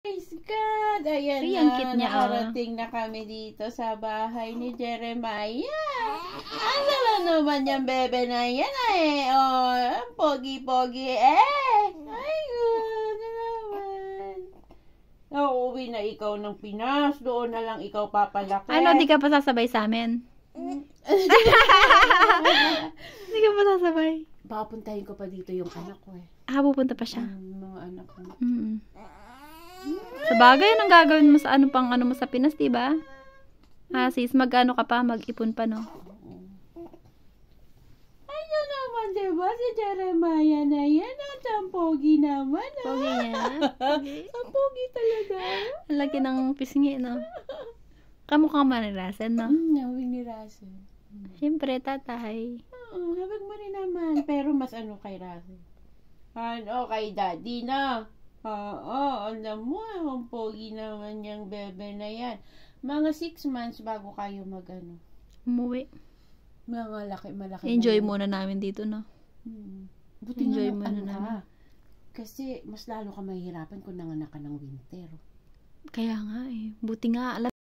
Praise God! Ayan Ay, na, ang cute niya, nakarating na kami dito sa bahay ni Jeremiah. Ang lala naman yung bebe na yan eh. Oh, ang pogi-pogi eh. Ay, God naman. Uuwi na ikaw ng Pinas. Doon na lang ikaw papalaki. Ano, di ka pa sasabay sa amin? Di ka pa sasabay? Papuntahin ko pa dito yung anak ko eh. Pupunta pa siya. Mga anak ko. Sa bagay, anong gagawin mo sa ano pang ano mo sa Pinas, diba? Sis, mag-ano ka pa, mag-ipon pa, no? Ano naman, diba? Si Jeremiah na yan. Ang pogi naman, ah. Pogi niya. Ang pogi talaga. Ang laki ng pisngi, no? Kamukha manirasan, no? Nawing ni Russell. Siyempre, tatay. Oo, habag mo rin naman. Pero mas ano kay Russell? Ano, kay Daddy na. Oo, alam mo, ang pogi naman yung bebe na yan. Mga 6 months bago kayo mag-ano. Umuwi. Mga malaki. Enjoy muna namin dito, no? Buti Enjoy nga muna ano namin. ka. Kasi mas lalo ka mahihirapan kung nanganak ka ng winter. Kaya nga, eh. Buti nga, alam